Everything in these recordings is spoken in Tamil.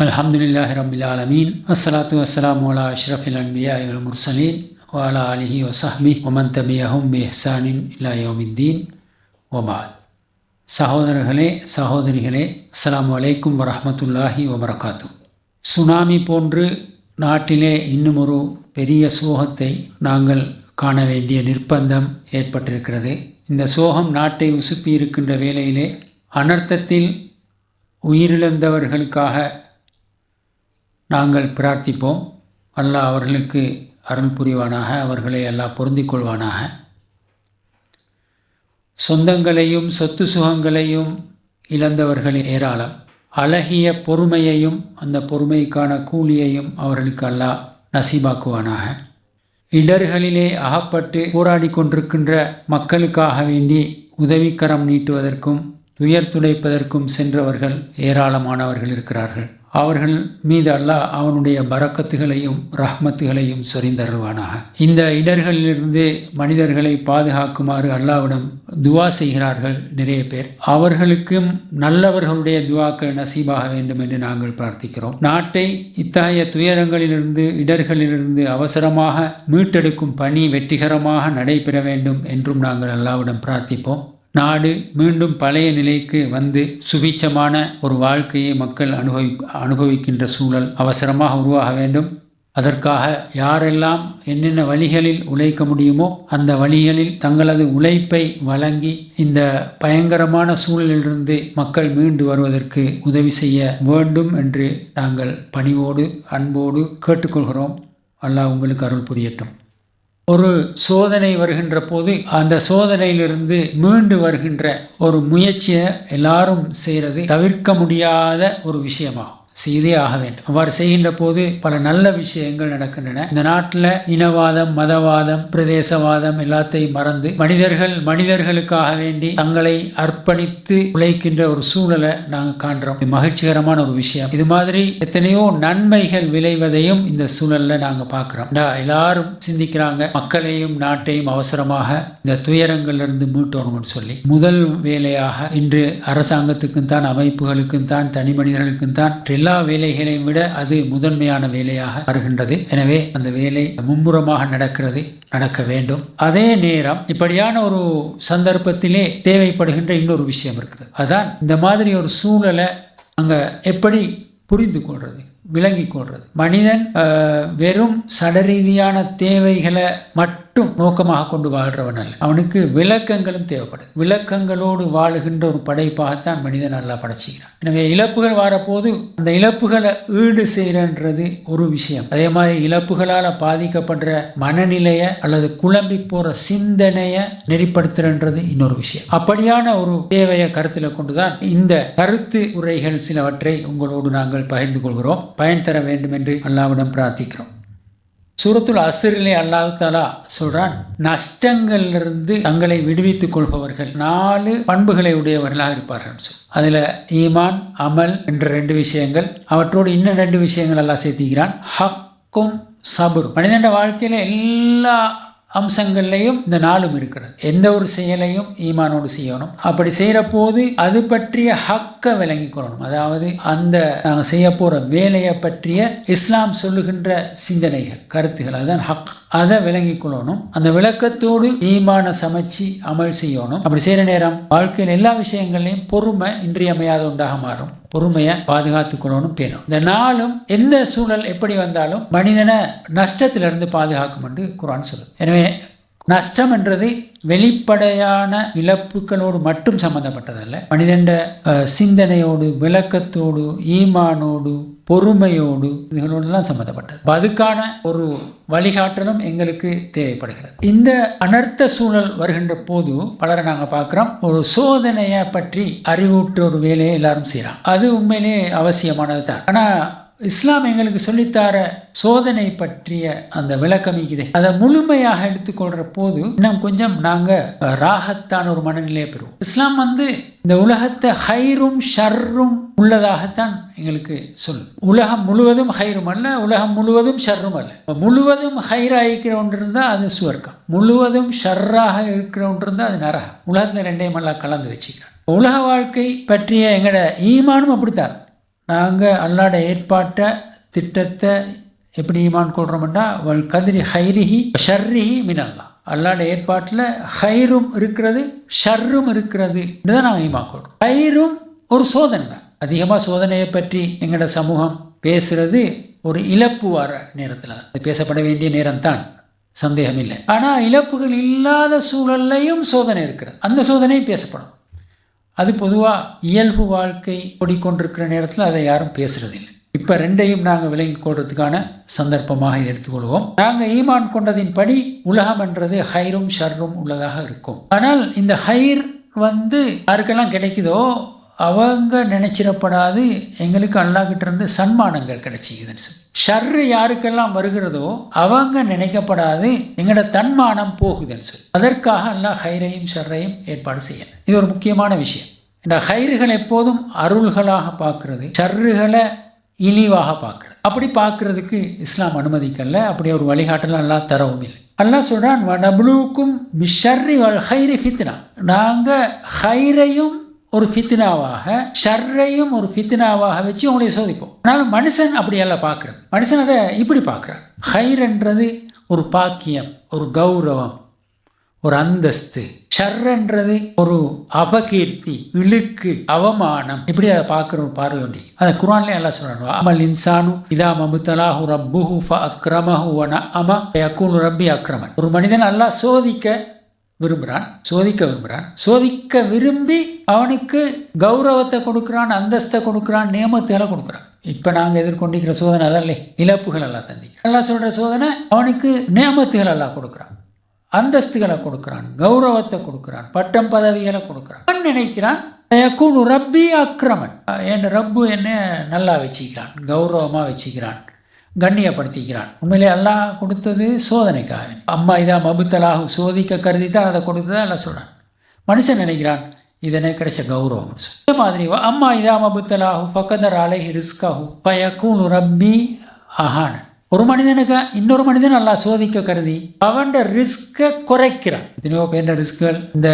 அல்ஹம்துலில்லாஹி ரப்பில் ஆலமீன். அஸ்ஸலாத்து வஸ்ஸலாமு அலா அஷ்ரஃபில் அன்பியாஇ வல் முர்சலீன் வ அலா ஆலிஹி வ ஸஹ்பிஹி வ மன் தபிஅஹும் பி இஹ்சானின் இலா யௌமித்தீன் வ பஅத். சகோதரர்களே, சகோதரிகளே, அஸ்ஸலாமு அலைக்கும் வரஹ்மத்துல்லாஹி வ பரகாத்துஹு. சுனாமி போன்று நாட்டிலே இன்னும் ஒரு பெரிய சோகத்தை நாங்கள் காண வேண்டிய நிர்பந்தம் ஏற்பட்டிருக்கிறது. இந்த சோகம் நாட்டை உசுப்பி இருக்கின்ற வேளையிலே அனர்த்தத்தில் உயிரிழந்தவர்களுக்காக நாங்கள் பிரார்த்திப்போம். அல்லாஹ் அவர்களுக்கு அருள் புரிவானாக, அவர்களை அல்லாஹ் பொருந்திக் கொள்வானாக. சொந்தங்களையும் சொத்து சுகங்களையும் இழந்தவர்கள் ஏராளம். அழகிய பொறுமையையும் அந்த பொறுமைக்கான கூலியையும் அவர்களுக்கு அல்லாஹ் நசீபாக்குவானாக. இடர்களிலே அகப்பட்டு போராடி கொண்டிருக்கின்ற மக்களுக்காக வேண்டி உதவிக்கரம் நீட்டுவதற்கும் துயர் துடைப்பதற்கும் சென்றவர்கள் ஏராளமானவர்கள் இருக்கிறார்கள். அவர்கள் மீது அல்லாஹ் அவனுடைய பரக்கத்துகளையும் ரஹ்மத்துகளையும் சொரிந்தருள்வானாக. இந்த இடர்களிலிருந்து மனிதர்களை பாதுகாக்குமாறு அல்லாஹ்விடம் துவா செய்கிறார்கள் நிறைய பேர். அவர்களுக்கும் நல்லவர்களுடைய துவாக்கள் நசீபாக வேண்டும் என்று நாங்கள் பிரார்த்திக்கிறோம். நாட்டை இத்தகைய துயரங்களிலிருந்து இடர்களிலிருந்து அவசரமாக மீட்டெடுக்கும் பணி வெற்றிகரமாக நடைபெற வேண்டும் என்றும் நாங்கள் அல்லாஹ்விடம் பிரார்த்திப்போம். நாடு மீண்டும் பழைய நிலைக்கு வந்து சுபிட்சமான ஒரு வாழ்க்கையை மக்கள் அனுபவிக்கின்ற சூழல் அவசரமாக உருவாக வேண்டும். அதற்காக யாரெல்லாம் என்னென்ன வழிகளில் உழைக்க முடியுமோ அந்த வழிகளில் தங்களது உழைப்பை வழங்கி இந்த பயங்கரமான சூழலிலிருந்து மக்கள் மீண்டு வருவதற்கு உதவி செய்ய வேண்டும் என்று நாங்கள் பணிவோடு அன்போடு கேட்டுக்கொள்கிறோம். அல்லாஹ் உங்களுக்கு அருள் புரியட்டும். ஒரு சோதனை வருகின்ற போது அந்த சோதனையிலிருந்து மீண்டு வருகின்ற ஒரு முயற்சியை எல்லாரும் செய்கிறது தவிர்க்க முடியாத ஒரு விஷயமாகும். செய்தே ஆக வேண்டும். அவ்வாறு செய்கின்ற போது பல நல்ல விஷயங்கள் நடக்கின்றன. இந்த நாட்டில் இனவாதம், மதவாதம், பிரதேசவாதம் எல்லாத்தையும் மறந்து மனிதர்களுக்காக வேண்டி தங்களை அர்ப்பணித்து உழைக்கின்ற ஒரு சூழலை நாங்கள் காண்றோம். மகிழ்ச்சிகரமான ஒரு விஷயம். இது மாதிரி எத்தனையோ நன்மைகள் விளைவதையும் இந்த சூழல்ல நாங்கள் பார்க்கிறோம். எல்லாரும் சிந்திக்கிறாங்க, மக்களையும் நாட்டையும் அவசரமாக இந்த துயரங்களிலிருந்து மீட்டோணும்னு சொல்லி முதல் வேலையாக இன்று அரசாங்கத்துக்கும் தான், அமைப்புகளுக்கும் தான், தனி மனிதர்களுக்கும் தான் எல்லா வேலைகளையும் விட அது முதன்மையான வேலையாக வருகின்றது. எனவே அந்த வேலை மும்முரமாக நடக்க வேண்டும். அதே நேரம் இப்படியான ஒரு சந்தர்ப்பத்திலே தேவைப்படுகின்ற இன்னொரு விஷயம் இருக்குது. அதான் இந்த மாதிரி ஒரு சூழலை அங்கே எப்படி புரிந்து கொள்றது, விளங்கி கொள்றது. மனிதன் வெறும் சடரீதியான தேவைகளை மட்டும் நோக்கமாக கொண்டு வாழ்றவன் அல்ல. அவனுக்கு விளக்கங்களும் தேவைப்படுது. விளக்கங்களோடு வாழுகின்ற ஒரு படைப்பாகத்தான் மனிதன் நல்லா படைச்சிக்கிறான். எனவே இழப்புகள் வரப்போது அந்த இழப்புகளை ஈடு செய்யறது ஒரு விஷயம். அதே மாதிரி இழப்புகளால் பாதிக்கப்படுற மனநிலையை அல்லது குழம்பி போற சிந்தனையை நெறிப்படுத்துறது இன்னொரு விஷயம். அப்படியான ஒரு தேவையை கருத்தில் கொண்டுதான் இந்த கருத்து உரைகள் சிலவற்றை உங்களோடு நாங்கள் பகிர்ந்து கொள்கிறோம். பயன் தர வேண்டும் என்று அல்லாஹ்விடம் பிரார்த்திக்கிறோம். சூரத்துல் அஸ்ரிலே அல்லாஹ் தஆலா சொல்றான், நஷ்டங்களிலிருந்து தங்களை விடுவித்துக் கொள்பவர்கள் 4 பண்புகளை உடையவர்களாக இருப்பார்கள். அதுல ஈமான், அமல் என்ற 2 விஷயங்கள், அவற்றோடு இன்னும் 2 விஷயங்கள் எல்லாம் சேர்த்திக்கிறான். ஹக்கும் சபுர். மனிதன வாழ்க்கையில எல்லா அம்சங்கள்லையும் இந்த 4 இருக்கிறது. எந்த ஒரு செயலையும் ஈமானோடு செய்யணும். அப்படி செய்கிற போது அது பற்றிய ஹக்கை விளங்கி கொள்ளணும். அதாவது அந்த நாங்கள் செய்ய போகிற வேலையை பற்றிய இஸ்லாம் சொல்லுகின்ற சிந்தனைகள், கருத்துகள், அதுதான் ஹக். அதை விளங்கி கொள்ளணும். அந்த விளக்கத்தோடு ஈமான சமைச்சு அமல் செய்யணும். அப்படி செய்கிற நேரம் வாழ்க்கையில் எல்லா விஷயங்கள்லையும் பொறுமை இன்றியமையாத ஒன்றாக மாறும். பொறுமையை பாதுகாத்துக் கொள்ளணும், பேணும். இந்த 4ம் எந்த சூழல் எப்படி வந்தாலும் மனிதனை நஷ்டத்திலிருந்து பாதுகாக்கும் என்று குர்ஆன் சொல்லுது. எனவே நஷ்டம் என்றது வெளிப்படையான இழப்புகளோடு மட்டும் சம்பந்தப்பட்டதல்ல. மனிதன் சிந்தனையோடு, விளக்கத்தோடு, ஈமானோடு, பொறுமையோடு, இதுகளோடெல்லாம் சம்பந்தப்பட்டது. அதுக்கான ஒரு வழிகாட்டலும் எங்களுக்கு தேவைப்படுகிறது. இந்த அனர்த்த சூழல் வருகின்ற போது பலரை நாங்கள் பார்க்குறோம், ஒரு சோதனையை பற்றி அறிவூற்ற ஒரு வேலையை எல்லாரும் செய்கிறாங்க. அது உண்மையிலே அவசியமானது தான். ஆனால் இஸ்லாம் எங்களுக்கு சொல்லித்தார சோதனை பற்றிய அந்த விளக்கம் இருக்குது. அதை முழுமையாக எடுத்துக்கொள்ற போது இன்னும் கொஞ்சம் நாங்கள் ராகத்தான ஒரு மனநிலையை பெறுவோம். இஸ்லாம் இந்த உலகத்தை ஹைரும் ஷர்ரும் உள்ளதாகத்தான் எங்களுக்கு சொல்லும். உலகம் முழுவதும் ஹைரும் அல்ல, உலகம் முழுவதும் ஷர்ரும் அல்ல. முழுவதும் ஹைராக இருக்கிற ஒன்று இருந்தால் அது சுவர்க்கம், முழுவதும் ஷர்ராக இருக்கிற ஒன்று இருந்தால் அது நரகம். உலகத்தில் 2ஐயும் எல்லாம் கலந்து வச்சுக்கிறோம். உலக வாழ்க்கை பற்றிய எங்களோட ஈமானும் அப்படித்தான். நாங்கள் அல்லாட ஏற்பாட்டை திட்டத்தை எப்படி ஈமான் கொள்கிறோம்னா வல் கதிரி ஹைரிஹி ஷர்ரிஹி மினல்லா. அல்லாட ஏற்பாட்டில் ஹைரும் இருக்கிறது ஷர்ரும் இருக்கிறது தான் நாங்கள் ஈமான் கொள்கிறோம். ஹைரும் ஒரு சோதனை தான். அதிகமாக சோதனையை பற்றி எங்களோட சமூகம் பேசுகிறது ஒரு இழப்பு வர நேரத்தில் தான். அது பேசப்பட வேண்டிய நேரம் தான், சந்தேகம் இல்லை. ஆனால் இழப்புகள் இல்லாத சூழல்லையும் சோதனை இருக்கிறது, அந்த சோதனையும் பேசப்படும். அது பொதுவாக இயல்பு வாழ்க்கை ஓடிக்கொண்டிருக்கிற நேரத்தில் அதை யாரும் பேசுறதில்லை. இப்போ ரெண்டையும் நாங்கள் விளங்கி கொள்றதுக்கான சந்தர்ப்பமாக எடுத்துக்கொள்வோம். நாங்கள் ஈமான் கொண்டதின் படி உலகம் என்றது ஹைரும் ஷர்ரும் உள்ளதாக இருக்கும். ஆனால் இந்த ஹைர் யாருக்கெல்லாம் கிடைக்குதோ அவங்க நினைச்சிடப்படாது எங்களுக்கு அல்லாஹ்கிட்ட இருந்து சன்மானங்கள் கிடைச்சிக்குதுன்னு சொல்லி. ஷர்ரு யாருக்கெல்லாம் வருகிறதோ அவங்க நினைக்கப்படாது எங்களோட தன்மானம் போகுதுன்னு சொல்லி. அதற்காக அல்லாஹ் ஹைரையும் ஷர்ரையும் ஏற்பாடு செய்யணும். இது ஒரு முக்கியமான விஷயம். இந்த ஹைறுகள் எப்போதும் அருள்களாக பார்க்கறது, ஷர்ருகளை இழிவாக பார்க்கறது. அப்படி பார்க்கறதுக்கு இஸ்லாம் அனுமதிக்கல. அப்படி ஒரு வழிகாட்டலாம் அல்லாஹ் தரவும் இல்லை. அல்லாஹ் சொல்றான் வனப்லூக்கும் பிஷர்ரி வல் ஹைரி ஃபித்னா. நாங்கள் ஹைரையும் ஒரு ஃபித்னாவாக ஷர்ரையும் ஒரு ஃபித்னாவாக வச்சு உங்களை சோதிப்போம். ஆனாலும் மனுஷன் அப்படியெல்லாம் பார்க்குறது. மனுஷன் அதை இப்படி பார்க்குறான். ஹைர்ன்றது ஒரு பாக்கியம், ஒரு கௌரவம், ஒரு அந்தஸ்து. ஷர்ன்றது ஒரு அபகீர்த்தி, இழுக்கு, அவமானம். இப்படி அதை பார்க்குற ஒரு பார்வை உண்டு. அதை குர்ஆன்ல எல்லாம் சொல்றாங்க. அமல் இன்சானு இதா மபுத்தலாஹு ரப்புஹு ஃபஅக்ரமஹு வனஅம ஃபயகூனு ரப்பி அக்ரமன். ஒரு மனிதன் அல்லாஹ் சோதிக்க விரும்புகிறான், சோதிக்க விரும்பி அவனுக்கு கௌரவத்தை கொடுக்குறான், அந்தஸ்தை கொடுக்குறான், நியமத்துகளை கொடுக்குறான். இப்போ நாங்கள் எதிர்கொண்டிருக்கிற சோதனை அதல்ல, இழப்புகள் எல்லாம் தந்திக்கிறான். எல்லாம் சொல்கிற சோதனை அவனுக்கு நியமத்துகள் எல்லாம் கொடுக்குறான், அந்தஸ்துகளை கொடுக்குறான், கௌரவத்தை கொடுக்குறான், பட்டம் பதவிகளை கொடுக்குறான். அவன் நினைக்கிறான் ரப்பி அக்ரமன், என் ரப்பு என்ன நல்லா வச்சுக்கிறான், கௌரவமாக வச்சுக்கிறான், கண்ணியப்படுத்திக்கிறான். உண்மையிலே அல்லாஹ் கொடுத்தது சோதனைக்காக. அம்மா இதா மபுத்தலாகும் சோதிக்க கருதி தான் அதை கொடுத்ததா எல்லாம் சொல்கிறான். மனுஷன் நினைக்கிறான் இதனை கிடைச்ச கௌரவம். அதே மாதிரி அம்மா இதா மபுத்தலாகும் ஃபக்கதர் அலைஹி ரிஸ்காகும் பயக்கூனு ரப்பி அஹான். ஒரு மனிதனுக்கு இன்னொரு மனிதன் அல்லாஹ் சோதிக்க கருதி அவன் ரிஸ்கை குறைக்கிறான். எத்தனையோ பேர் ரிஸ்குகள் இந்த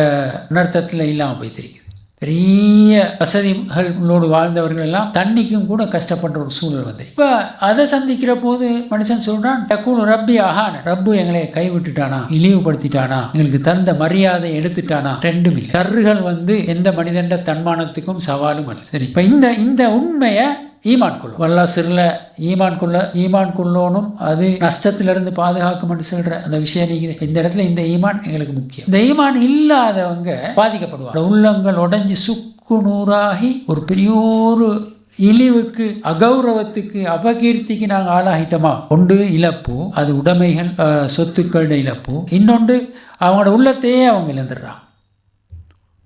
அனர்த்தத்தில் இல்லாமல் போய்த்திருக்குது. பெரிய வசதிகளோடு வாழ்ந்தவர்கள் எல்லாம் தண்ணிக்கும் கூட கஷ்டப்படுற ஒரு சூழல் வந்து இப்போ அதை சந்திக்கிற போது மனுஷன் சொல்றான் தக்கூனு ரப்பி அஹான். ரப்பு எங்களை கைவிட்டுட்டானா, இழிவுபடுத்திட்டானா, எங்களுக்கு தந்த மரியாதை எடுத்துட்டானா? ரெண்டும் இல்லை. கர்றுகள் எந்த மனிதன் தன்மானத்துக்கும் சவாலும் அல்ல. சரி, இப்போ இந்த உண்மையை ஈமான் கொள்ளும். வல்லா சிறுல ஈமான் கொள்ளோனும் அது நஷ்டத்திலிருந்து பாதுகாக்கும் சொல்ற அந்த விஷயம் நீங்க இந்த இடத்துல இந்த ஈமான் எங்களுக்கு முக்கியம். இந்த ஈமான் இல்லாதவங்க பாதிக்கப்படுவாங்க. உள்ளங்கள் உடைஞ்சு சுக்கு நூறாகி ஒரு பெரியோரு இழிவுக்கு, அகௌரவத்துக்கு, அபகீர்த்திக்கு நாங்கள் ஆளாகிட்டோமா? ஒன்று இழப்பு, அது உடைமைகள் சொத்துக்களுடைய இழப்பு. இன்னொன்று அவங்களோட உள்ளத்தையே அவங்க இழந்துடுறாங்க.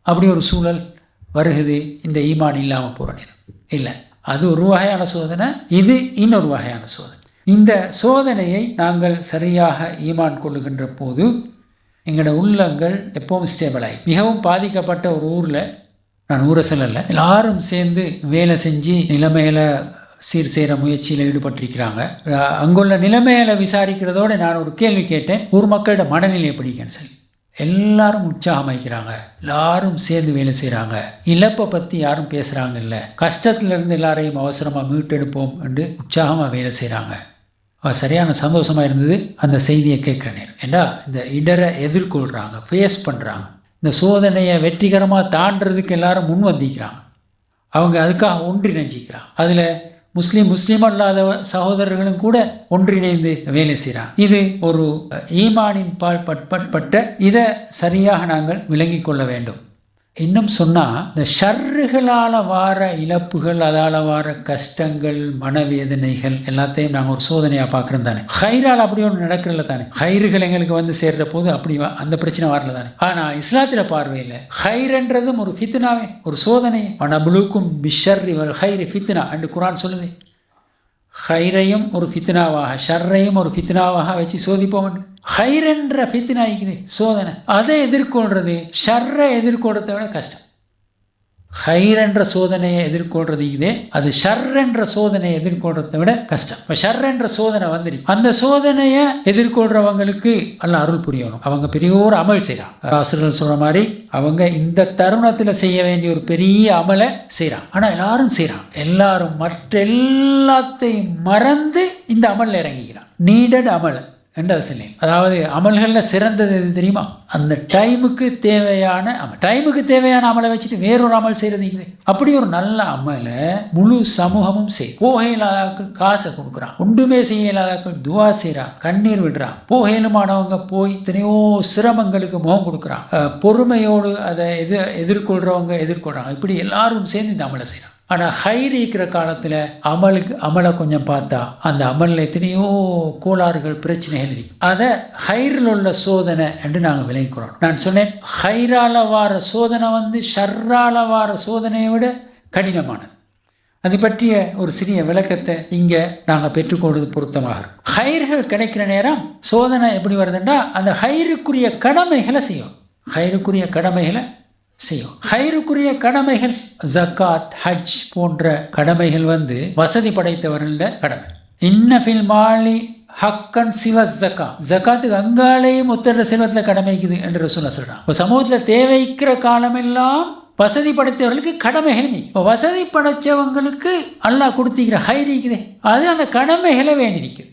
அப்படி ஒரு சூழல் வருகுது இந்த ஈமான் இல்லாமல் போகிற நேரம். இல்லை, அது ஒரு வகையான சோதனை, இது இன்னொரு வகையான சோதனை. இந்த சோதனையை நாங்கள் சரியாக ஈமான் கொள்ளுகின்ற போது எங்களோட உள்ளங்கள் எப்பவும் ஸ்டேபிளாகி, மிகவும் பாதிக்கப்பட்ட ஒரு ஊரில், நான் ஊரை சொல்லலை, எல்லாரும் சேர்ந்து வேலை செஞ்சு நிலைமையில சீர் செய்கிற முயற்சியில் ஈடுபட்டிருக்கிறாங்க. அங்குள்ள நிலைமையில விசாரிக்கிறதோடு நான் ஒரு கேள்வி கேட்டேன், ஊர் மக்களோட மனநிலை எப்படின்னு சொல்லி. எல்லாரும் உற்சாகமாக்கிறாங்க, எல்லாரும் சேர்ந்து வேலை செய்கிறாங்க, இழப்பை பற்றி யாரும் பேசுகிறாங்க இல்லை, கஷ்டத்திலிருந்து எல்லாரையும் அவசரமாக மீட்டெடுப்போம் என்று உற்சாகமாக வேலை செய்கிறாங்க. சரியான சந்தோஷமாக இருந்தது அந்த செய்தியை கேட்குற நேரம். ஏண்டா இந்த இடரை எதிர்கொள்கிறாங்க, ஃபேஸ் பண்ணுறாங்க. இந்த சோதனையை வெற்றிகரமாக தாண்டறதுக்கு எல்லாரும் முன் வந்திக்கிறாங்க. அவங்க அதுக்காக ஒன்றிணைஞ்சிக்கிறாங்க. அதில் முஸ்லீம் அல்லாத சகோதரர்களும் கூட ஒன்றிணைந்து வேலை செய்கிறாங்க. இது ஒரு ஈமானின் பால் பட்பட்ட இதை சரியாக நாங்கள் விளங்கி கொள்ள வேண்டும். இன்னும் சொன்னால் இந்த ஷர்றுகளால் வார இழப்புகள், அதால் வார கஷ்டங்கள், மனவேதனைகள் எல்லாத்தையும் நாங்கள் ஒரு சோதனையாக பார்க்குறோம் தானே. ஹைரால் அப்படி ஒன்று நடக்கிறல தானே. ஹைறுகள் எங்களுக்கு சேர்ற போது அப்படி அந்த பிரச்சனை வரல தானே. ஆனால் இஸ்லாத்திர பார்வையில் ஹைரன்றதும் ஒரு ஃபித்னாவே, ஒரு சோதனை. வனப்லூக்கும் பிஷர்ரி வல் ஹைரி ஃபித்னா என்று குர்ஆன் சொல்லுது. ஹைரையும் ஒரு ஃபித்னாவாக, ஷர்ரையும் ஒரு ஃபித்னாவாக வச்சு சோதிப்போம். ஹைர் என்ற ஃபித்னா இருக்குது, சோதனை. அதை எதிர்கொள்றது ஷர்ரை எதிர்கொள்றதை விட கஷ்டம். ஹைர் என்ற சோதனையை எதிர்கொள்றது இதே, அது ஷர் என்ற சோதனையை எதிர்கொள்றதை விட கஷ்டம். இப்போ ஷர் என்ற சோதனை வந்துருக்கு, அந்த சோதனையை எதிர்கொள்றவங்களுக்கு அல்லாஹ் அருள் புரியணும். அவங்க பெரிய ஒரு அமல் செய்கிறாங்க. ஆசிரியர்கள் சொல்ற மாதிரி அவங்க இந்த தருணத்தில் செய்ய வேண்டிய ஒரு பெரிய அமலை செய்கிறாங்க. ஆனால் எல்லாரும் செய்கிறாங்க, எல்லாரும் மற்ற எல்லாத்தையும் மறந்து இந்த அமல் இறங்கிக்கிறான். நீடட் அமல் என்றது சொல்லி, அதாவது அமல்களில் சிறந்தது எது தெரியுமா? அந்த டைமுக்கு தேவையான அமல். டைமுக்கு தேவையான அமலை வச்சுட்டு வேறொரு அமல் செய்கிறது. அப்படி ஒரு நல்ல அமலை முழு சமூகமும் செய்யும். போகை இல்லாதாக்கள் காசை கொடுக்குறான், ஒன்றுமே செய்ய இல்லாதாக்கள் துவா செய்கிறான், கண்ணீர் விடுறான். போகையிலுமானவங்க போய் எத்தனையோ சிரமங்களுக்கு முகம் கொடுக்குறான். பொறுமையோடு அதை எதிர்கொள்கிறவங்க எதிர்கொள்கிறாங்க. இப்படி எல்லாரும் சேர்ந்து இந்த அமலை செய்கிறான். ஆனால் ஹைர் இருக்கிற காலத்தில் அமலை கொஞ்சம் பார்த்தா அந்த அமலில் எத்தனையோ கோளாறுகள் பிரச்சனைகள் இருக்கு. அதை ஹைரில் உள்ள சோதனை என்று நாங்கள் விளங்கிக்கிறோம். நான் சொன்னேன், ஹைரால வார சோதனை ஷர்ரால வார சோதனையை விட கடினமானது. அது பற்றிய ஒரு சிறிய விளக்கத்தை இங்கே நாங்கள் பெற்றுக்கொள்வது பொருத்தமாக இருக்கும். ஹைர்கள் கிடைக்கிற நேரம் சோதனை எப்படி வருதுன்னா, அந்த ஹைருக்குரிய கடமைகளை செய்யும். ஹைருக்குரிய கடமைகளை செய்யும். ஹைருக்குரிய கடமைகள் ஜக்காத், ஹஜ் போன்ற கடமைகள் வசதி படைத்தவர்கள கடமை. இன்னஃபில் மாலி ஹக்கன் சிவ ஜக்கா, ஜக்காத்துக்கு அங்காலேயும் ஒத்தர செல்வத்தில் கடமைக்குது என்று ரசூலுல்லாஹ் சொல்றான். இப்போ சமூகத்தில் தேவைக்கிற காலமெல்லாம் வசதி படைத்தவர்களுக்கு கடமைகள். இப்போ வசதி படைத்தவங்களுக்கு அல்லாஹ் கொடுத்திக்கிற ஹைரிக்குது, அது அந்த கடமைகளை வேண்டி நிற்குது.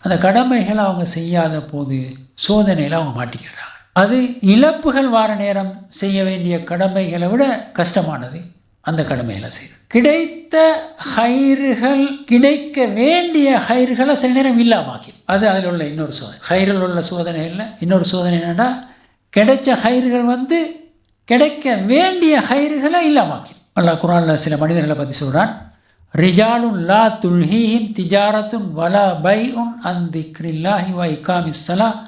அந்த கடமைகளை அவங்க செய்யாத போது சோதனையில் அவங்க மாட்டிக்கிறாங்க. அது இழப்புகள் வார நேரம் செய்ய வேண்டிய கடமைகளை விட கஷ்டமானது. அந்த கடமைகளை செய்யுது. கிடைத்த ஹைர்கள், கிடைக்க வேண்டிய ஹைர்களை சில நேரம் இல்லாமாக்கி, அது அதில் உள்ள இன்னொரு சோதனை. ஹைரில் உள்ள சோதனைகளில் இன்னொரு சோதனை என்னன்னா, கிடைச்ச ஹைர்கள் கிடைக்க வேண்டிய ஹைர்களை இல்லாமாக்கி. அல்லாஹ் குர்ஆனில் சில மனிதர்களை பற்றி சொல்கிறான். ரிஜாலுன் லா துல்ஹீஹிம் திஜாரத்துன் வலா பைஉன் அன் திக்ரில்லாஹி வ இகாமிஸ் ஸலாத்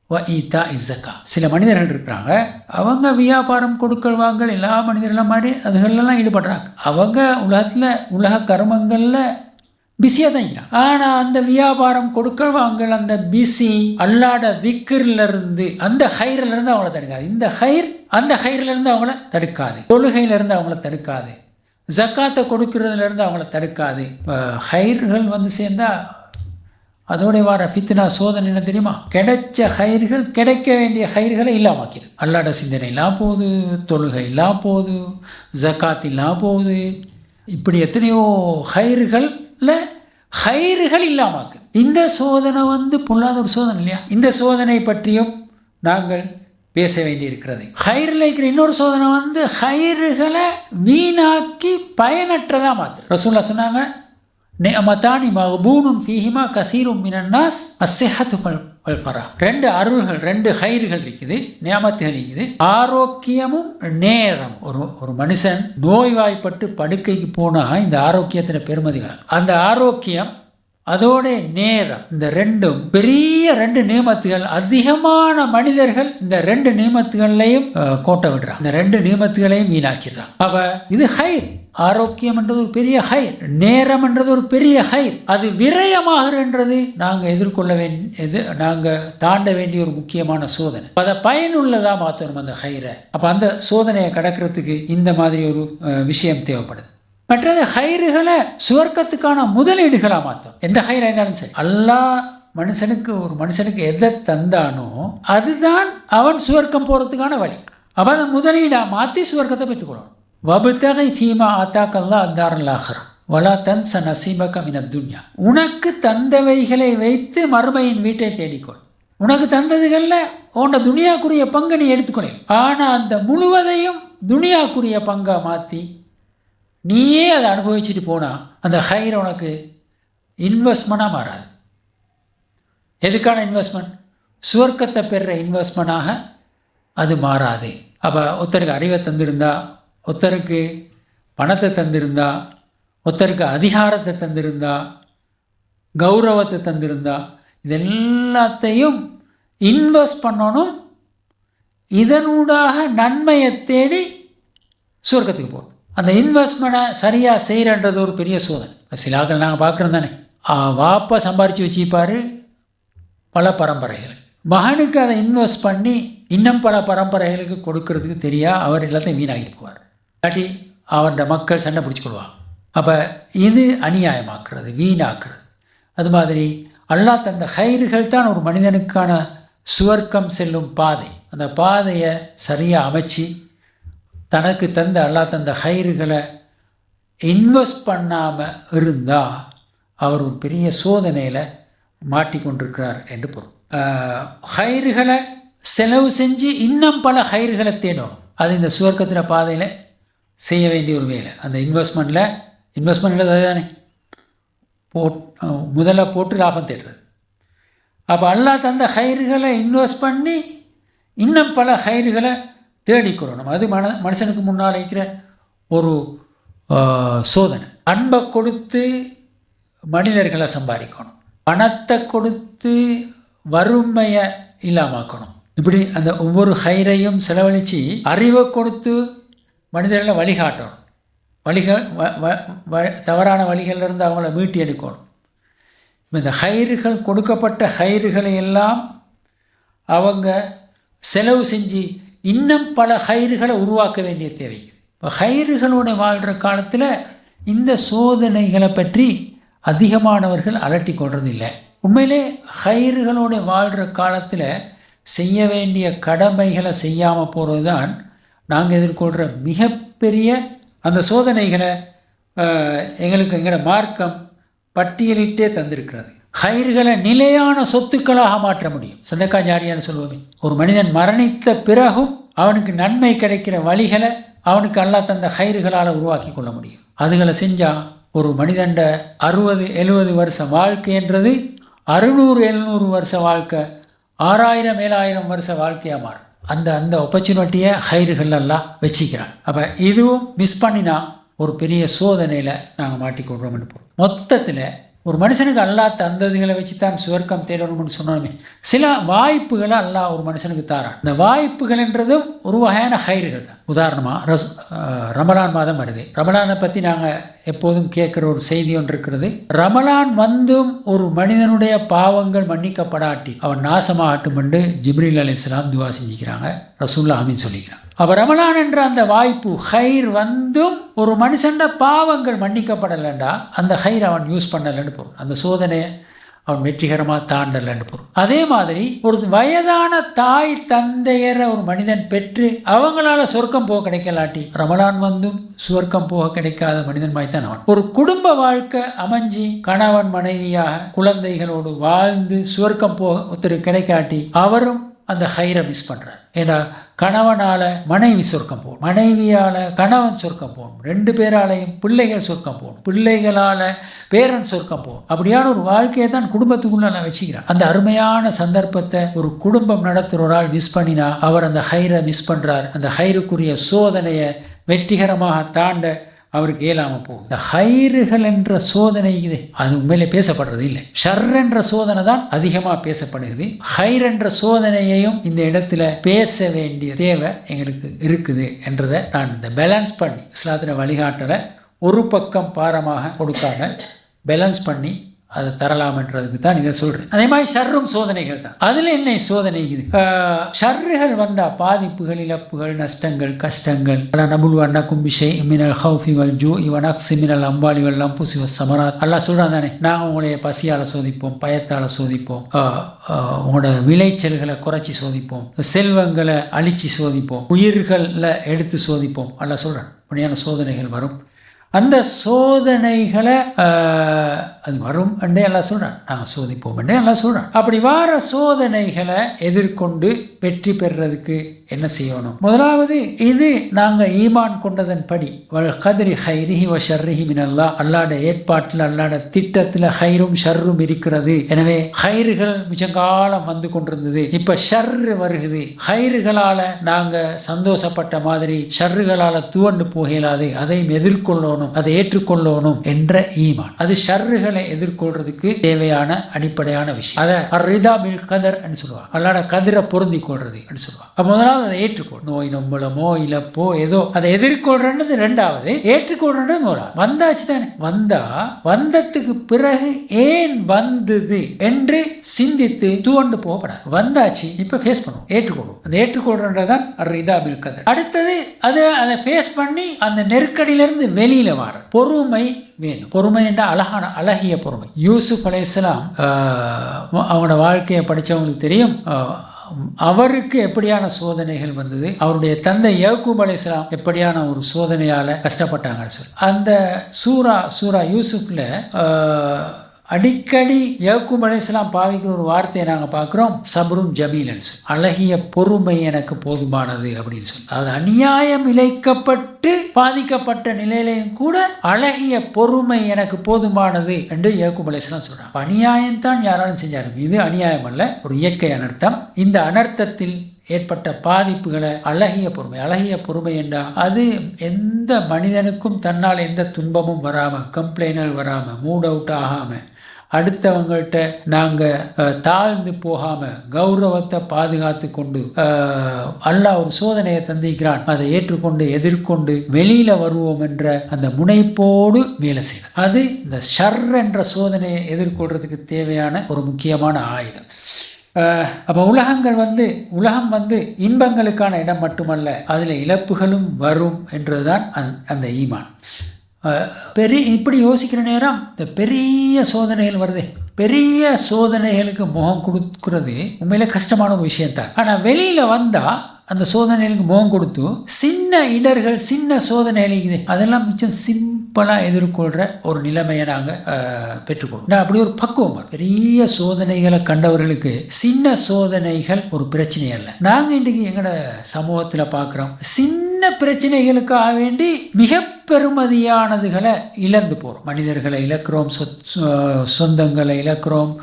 வ ஈதா இஸ்ஸகா. சில மனிதர்கள் இருக்கிறாங்க, அவங்க வியாபாரம் கொடுக்கல் வாங்கல் எல்லா மனிதர்களும் மாதிரி அதுகளெல்லாம் ஈடுபடுறாங்க. அவங்க உலக கர்மங்களில் பிஸியாக தான் இருக்கிறாங்க. ஆனால் அந்த வியாபாரம் கொடுக்கல் வாங்கல், அந்த பிஸி அல்லாட திக்ரிலிருந்து, அந்த ஹைரிலிருந்து அவங்கள தடுக்காது. இந்த ஹைர் அந்த ஹைரிலிருந்து அவங்கள தடுக்காது. தொழுகையிலிருந்து அவங்கள தடுக்காது. ஜக்காத்தை கொடுக்கறதுலேருந்து அவங்கள தடுக்காது. ஹைர்கள் சேர்ந்தா அதோட வார ஃபித்னா சோதனை என்ன தெரியுமா? கிடைச்ச ஹைர்கள், கிடைக்க வேண்டிய ஹைர்களை இல்லாமாக்கிது. அல்லாட சிந்தனை இல்லாம போகுது, தொழுகை இல்லாம போகுது, ஜக்காத் இல்லாம போகுது. இப்படி எத்தனையோ ஹைர்கள் இல்லாமாக்குது. இந்த சோதனை பொல்லாத ஒரு சோதனை இல்லையா? இந்த சோதனை பற்றியும் நாங்கள் பேச வேண்டி இருக்கிறது. ஹைரில் இருக்கிற இன்னொரு சோதனை ஹைர்களை வீணாக்கி பயனற்றதா மாற்று. ரசூலுல்லாஹ் சொன்னாங்க, நிஅமதானி மக்பூனுன் ஃபீஹிமா கஸீரும் மினன் நாஸ் அஸ்ஸிஹத்து வல் ஃபரா. ரெண்டு அருள்கள், ரெண்டு ஹைர்கள் இருக்குது, நியாமத்துகள் இருக்குது. ஆரோக்கியமும் நேரம். ஒரு மனுஷன் நோய்வாய்ப்பட்டு படுக்கைக்கு போனால் இந்த ஆரோக்கியத்தின் பெருமதி வேணும். அந்த ஆரோக்கியம் அதோட நேரம், இந்த ரெண்டும் பெரிய ரெண்டு நியமத்துகள். அதிகமான மனிதர்கள் இந்த ரெண்டு நியமத்துகளையும் கோட்டை விடுறாங்க, இந்த ரெண்டு நியமத்துகளையும் வீணாக்கிறாங்க. அப்ப இது ஹைர். ஆரோக்கியம் என்றது ஒரு பெரிய ஹைர், நேரம் என்றது ஒரு பெரிய ஹைர். அது விரயமாகிறது நாங்கள் நாங்கள் தாண்ட வேண்டிய ஒரு முக்கியமான சோதனை. அதை பயனுள்ளதா மாற்றணும் அந்த ஹைரை. அப்போ அந்த சோதனையை கடக்கிறதுக்கு இந்த மாதிரி ஒரு விஷயம் தேவைப்படுது. மற்றது ஹைர்களை சுவர்க்கத்துக்கான முதலீடுகளாக மாற்றும். எந்த ஹைராக இருந்தாலும் சரி, அல்லாஹ் ஒரு மனுஷனுக்கு எதை தந்தானோ அதுதான் அவன் சுவர்க்கம் போகிறதுக்கான வழி. அப்போ அதை முதலீடாக மாற்றி சுவர்க்கத்தை பெற்றுக்கொள்ளணும். வபுத்தகை ஃபீமா ஆத்தாக்கல்லா அத்தாரல் ஆஹிரா வலா தன்ஸ நஸீபக மினத் துன்யா. உனக்கு தந்தவைகளை வைத்து மறுமையின் வீட்டை தேடிக்கொள். உனக்கு தந்ததுகளில் உன்னை துனியாக்குரிய பங்கை நீ எடுத்துக்கொள்ள. ஆனால் அந்த முழுவதையும் துனியாக்குரிய பங்கை மாற்றி நீயே அதை அனுபவிச்சுட்டு போனால் அந்த ஹைர் உனக்கு இன்வெஸ்ட்மெண்ட்டாக மாறாது. எதுக்கான இன்வெஸ்ட்மெண்ட்? சுவர்க்கத்தை பெறுற இன்வெஸ்ட்மெண்ட்டாக அது மாறாது. அப்போ ஒருத்தருக்கு அறிவை தந்திருந்தா, ஒருத்தருக்கு பணத்தை தந்திருந்தா, ஒருத்தருக்கு அதிகாரத்தை தந்திருந்தா, கௌரவத்தை தந்திருந்தா, இதெல்லாத்தையும் இன்வெஸ்ட் பண்ணணும். இதனூடாக நன்மையை தேடி சுவர்க்கத்துக்கு போகணும். அந்த இன்வெஸ்ட்மெண்ட்டை சரியாக செய்கிறன்றது ஒரு பெரிய சோதனை. சில ஆட்கள் நாங்கள் பார்க்குறோம் தானே, வாப்பா சம்பாரித்து வச்சுப்பார் பல பரம்பரைகள், மகனுக்கு அதை இன்வெஸ்ட் பண்ணி இன்னும் பல பரம்பரைகளுக்கு கொடுக்கறதுக்கு தெரியா அவர் எல்லாத்தையும் வீணாகிட்டு போவார். இல்லாட்டி அவருடைய மக்கள் சண்டை பிடிச்சிக்கொள்வாங்க. அப்போ இது அநியாயமாக்குறது, வீணாக்குறது. அது மாதிரி அல்லாஹ் தந்த ஹைர்கள் தான் ஒரு மனிதனுக்கான சுவர்க்கம் செல்லும் பாதை. அந்த பாதையை சரியாக அமைச்சு தனக்கு தந்த அல்லாஹ் தந்த ஹைர்களை இன்வெஸ்ட் பண்ணாமல் இருந்தால் அவர் ஒரு பெரிய சோதனையில் மாட்டிக்கொண்டிருக்கிறார் என்று பொருள். ஹைர்களை செலவு செஞ்சு இன்னும் பல ஹைர்களை தேடும். அது இந்த சுவர்க்கத்தின பாதையில் செய்ய வேண்டிய ஒரு வேலை. அந்த இன்வெஸ்ட்மெண்ட்டில் அதுதானே முதல்ல போட்டு லாபம் தேடுறது. அப்போ அல்லாஹ் தந்த ஹைர்களை இன்வெஸ்ட் பண்ணி இன்னும் பல ஹைர்களை தேடிக்கொள்ளணும். அது மனுஷனுக்கு முன்னால் இருக்கிற ஒரு சோதனை. அன்பை கொடுத்து மனிதர்களை சம்பாதிக்கணும், பணத்தை கொடுத்து வறுமையை இல்லாமக்கணும். இப்படி அந்த ஒவ்வொரு ஹைரையும் செலவழித்து அறிவை கொடுத்து மனிதர்களை வழிகாட்டணும். தவறான வழிகளிலிருந்து அவங்கள மீட்டி எடுக்கணும். இந்த ஹைர்கள் கொடுக்கப்பட்ட ஹைர்களை எல்லாம் அவங்க செலவு செஞ்சு இன்னும் பல ஹைர்களை உருவாக்க வேண்டிய தேவை. இப்போ ஹைர்களோட வாழ்கிற காலத்தில் இந்த சோதனைகளை பற்றி அதிகமானவர்கள் அலட்டி கொள்றதில்லை. உண்மையிலே ஹைர்களோட வாழ்கிற காலத்தில் செய்ய வேண்டிய கடமைகளை செய்யாமல் போகிறது தான் நாங்கள் எதிர்கொள்கிற மிகப்பெரிய அந்த சோதனைகளை எங்களோட மார்க்கம் பட்டியலிட்டே தந்திருக்கிறது. ஹைர்களை நிலையான சொத்துக்களாக மாற்ற முடியும். சதக்கா ஜாரியான்னு சொல்லுவோமே. ஒரு மனிதன் மரணித்த பிறகும் அவனுக்கு நன்மை கிடைக்கிற வழிகளை அவனுக்கு அல்லாஹ் தந்த ஹைர்களால் உருவாக்கி கொள்ள முடியும். அதுகளை செஞ்சால் ஒரு மனிதண்ட 60-70 வருஷ வாழ்க்கைன்றது 600-700 வருஷ வாழ்க்கை, 6000-7000 வருஷ வாழ்க்கையாக மாறும். அந்த ஆப்பர்ச்சுனிட்டியை ஹைர்கள் எல்லாம் வச்சுக்கிறான். அப்போ இதுவும் மிஸ் பண்ணினா ஒரு பெரிய சோதனையில் நாங்கள் மாட்டிக்கொள்கிறோம்னு போகிறோம். மொத்தத்தில் ஒரு மனுஷனுக்கு அல்லாஹ் தந்ததுகளை வச்சு தான் சுவர்க்கம் தேடணும்னு சொன்னோமே. சில வாய்ப்புகளை அல்லாஹ் ஒரு மனுஷனுக்கு தாரான். இந்த வாய்ப்புகள்ன்றதும் ஒரு வகையான ஹைர்கள் தான். உதாரணமாக ரமலான் மாதம் வருது. ரமலானை பற்றி நாங்கள் எப்போதும் கேட்குற ஒரு செய்தி ஒன்று இருக்கிறது. ரமலான் வந்தும் ஒரு மனிதனுடைய பாவங்கள் மன்னிக்கப்படாட்டி அவன் நாசமாகட்டும் என்று ஜிப்ரீல் அலைஹிஸ்ஸலாம் துவா செஞ்சுக்கிறாங்க. ரசூலுல்லாஹ் ஆமீன் சொல்லிக்கிறாங்க. அப்போ ரமலான் என்ற அந்த வாய்ப்பு ஹைர் வந்தும் ஒரு மனுஷன்ட பாவங்கள் மன்னிக்கப்படலைண்டா அந்த ஹைர் அவன் யூஸ் பண்ணலைன்னு பொருள். அந்த சோதனையை அவன் வெற்றிகரமாக தாண்டலைன்னு பொருள். அதே மாதிரி ஒரு வயதான தாய் தந்தையரை ஒரு மனிதன் பெற்று அவங்களால சொர்க்கம் போக கிடைக்கலாட்டி ரமலான் வந்தும் சுவர்க்கம் போக கிடைக்காத மனிதன் மாய்த்தான் அவன். ஒரு குடும்ப வாழ்க்கை அமைஞ்சி கணவன் மனைவியாக குழந்தைகளோடு வாழ்ந்து சுவர்க்கம் போக ஒருத்தர் கிடைக்காட்டி அவரும் அந்த ஹைரை மிஸ் பண்ணுறார். ஏன்னா கணவனால் மனைவி சொர்க்கம் போகணும், மனைவியால் கணவன் சொர்க்கம் போகணும், 2 பேராலையும் பிள்ளைகள் சொர்க்கம் போகணும், பிள்ளைகளால் பேரன் சொர்க்கம் போகணும். அப்படியான ஒரு வாழ்க்கையை தான் குடும்பத்துக்குள்ள நான் வச்சுக்கிறேன். அந்த அருமையான சந்தர்ப்பத்தை ஒரு குடும்பம் நடத்துகிற ஒரு ஆள் மிஸ் பண்ணினா அவர் அந்த ஹைரை மிஸ் பண்ணுறார். அந்த ஹைருக்குரிய சோதனையை வெற்றிகரமாக தாண்ட அவருக்கு இயலாமல் போகும். இந்த ஹைர்கள் என்ற சோதனை இது அது உண்மையிலே பேசப்படுறது இல்லை. ஷர் என்ற சோதனை தான் அதிகமாக பேசப்படுகிறது. ஹைர் என்ற சோதனையையும் இந்த இடத்துல பேச வேண்டிய தேவை எங்களுக்கு இருக்குது என்றதை நான் இந்த பேலன்ஸ் பண்ணி இஸ்லாத்தின வழிகாட்டலை ஒரு பக்கம் பாரமாக கொடுக்காம பேலன்ஸ் பண்ணி அதை தரலாம்ன்றதுக்கு தான் இதை சொல்கிறேன். அதே மாதிரி ஷர்ரும் சோதனைகள் தான். அதில் என்ன சோதனை இது? ஷர்றுகள் வந்தால் பாதிப்புகள், இழப்புகள், நஷ்டங்கள், கஷ்டங்கள். நபுல்வன்னா கும்பிஷை மினல் ஹவுஃபி வல் ஜூ இவனக்ஸி மினல் அம்பாலி வல் அம்புசி வல் சமராத். அல்லாஹ் சொல்கிறான் தானே, நாங்கள் உங்களைய பசியால் சோதிப்போம், பயத்தால் சோதிப்போம், உங்களோட விளைச்சல்களை குறைச்சி சோதிப்போம், செல்வங்களை அழிச்சு சோதிப்போம், உயிர்களில் எடுத்து சோதிப்போம். அல்லாஹ் சொல்கிறான் அப்படியான சோதனைகள் வரும். அந்த சோதனைகளை அது வரும் என்றே எல்லாம் சொல்கிறான். நாங்கள் சோதிப்போம் என்றே எல்லாம் சொல்கிறான். அப்படி வார சோதனைகளை எதிர்கொண்டு வெற்றி பெறுறதுக்கு என்ன செய்யணும்? முதலாவது இது நாங்கள் ஈமான் கொண்டதன் படி வல் கதிரி ஹைரிஹி வ ஷர்ரிஹி மினல்லாஹ். அல்லாட ஏற்பாட்டில் அல்லாட திட்டத்தில் ஹைரும் ஷர்ரும் இருக்கிறது. எனவே ஹைர்கள் மிச்சங்காலம் வந்து கொண்டிருந்தது, இப்போ ஷர்ரு வருகுது. ஹைர்களால் நாங்கள் சந்தோஷப்பட்ட மாதிரி ஷர்ருகளால் துவண்டு போகலாது. அதையும் எதிர்கொள்ளணும், அதை ஏற்றுக்கொள்ளணும் என்ற ஈமான். அது ஷர்ருகள் இடர்களை எதிர்கொள்றதுக்கு தேவையான அடிப்படையான விஷயம். அதை ரிதா பில் கதர் சொல்லுவாங்க. அல்லாட கதிரை பொருந்தி கொள்றது சொல்லுவாங்க. முதலாவது அதை ஏற்றுக்கொள். நோய் நொம்பலமோ இழப்போ ஏதோ அதை எதிர்கொள்றது ரெண்டாவது, ஏற்றுக்கொள்றது முதலாவது. வந்தாச்சு தானே, வந்ததுக்கு பிறகு ஏன் வந்தது என்று சிந்தித்து துவண்டு போகப்படாது. வந்தாச்சு, இப்ப ஃபேஸ் பண்ணுவோம், ஏற்றுக்கொள்வோம். அந்த ஏற்றுக்கொள்றதுதான் ரிதா பில் கதர். அடுத்தது அதை ஃபேஸ் பண்ணி அந்த நெருக்கடியிலிருந்து வெளியில வர பொறுமை வேணும். பொறுமை என்ற அழகிய பொறுமை. யூசுப் அலைஹிஸ்ஸலாம் அவனோட வாழ்க்கையை படித்தவங்களுக்கு தெரியும். அவருக்கு எப்படியான சோதனைகள் வந்தது, அவருடைய தந்தை யாக்கூப் அலைஹிஸ்ஸலாம் எப்படியான ஒரு சோதனையால கஷ்டப்பட்டாங்கன்னு சொல்லி அந்த சூரா யூசுப்ல அடிக்கடி யாக்கூப் அலைஹிஸ்ஸலாம் பாவிக்கிற ஒரு வார்த்தையை நாங்கள் பார்க்குறோம், சப்ருன் ஜமீலன்னு சொல்லி. அழகிய பொறுமை எனக்கு போதுமானது அப்படின்னு சொல்லி. அதாவது அநியாயம் இழைக்கப்பட்டு பாதிக்கப்பட்ட நிலையிலையும் கூட அழகிய பொறுமை எனக்கு போதுமானது என்று யாக்கூப் அலைஹிஸ்ஸலாம் சொல்றாங்க. அநியாயம்தான் யாராலும் செஞ்சாலும் இது அநியாயம் அல்ல, ஒரு இயற்கை அனர்த்தம். இந்த அனர்த்தத்தில் ஏற்பட்ட பாதிப்புகளை அழகிய பொறுமை என்றால் அது எந்த மனிதனுக்கும் தன்னால் எந்த துன்பமும் வராமல், கம்ப்ளைண்டல் வராமல், மூட் அவுட் ஆகாமல், அடுத்தவங்கள்ட்ட நாங்கள் தாழ்ந்து போகாமல் கௌரவத்தை பாதுகாத்து கொண்டு அல்லாஹ் ஒரு சோதனையை தந்திக்கிறான், அதை ஏற்றுக்கொண்டு எதிர்கொண்டு வெளியில் வருவோம் என்ற அந்த முனைப்போடு வேலை செய்யணும். அது இந்த ஷர் என்ற சோதனையை எதிர்கொள்றதுக்கு தேவையான ஒரு முக்கியமான ஆயுதம். அப்போ உலகம் இன்பங்களுக்கான இடம் மட்டுமல்ல, அதில் இழப்புகளும் வரும் என்றதுதான் அந்த ஈமான். இப்படி யோசிக்கிற நேரம் இந்த பெரிய சோதனைகள் வருது. பெரிய சோதனைகளுக்கு முகம் கொடுக்கிறது உண்மையிலே கஷ்டமான ஒரு விஷயம்தான். ஆனால் வெளியில் வந்தால் அந்த சோதனைகளுக்கு முகம் கொடுத்து சின்ன இடர்கள், சின்ன சோதனைகள் அதெல்லாம் மிச்சம் சிம்பிளாக எதிர்கொள்கிற ஒரு நிலைமையை நாங்கள் பெற்றுக்கொள்வோம். அப்படி ஒரு பக்குவம். பெரிய சோதனைகளை கண்டவர்களுக்கு சின்ன சோதனைகள் ஒரு பிரச்சனை அல்ல. நாங்கள் இன்றைக்கு எங்களோட சமூகத்தில் பார்க்குறோம், சின்ன பிரச்சனைகளுக்காக வேண்டி மிக பெருமதியானதுகளை இழந்து போகிறோம். மனிதர்களை இழக்கிறோம், சொந்தங்களை இழக்கிறோம்,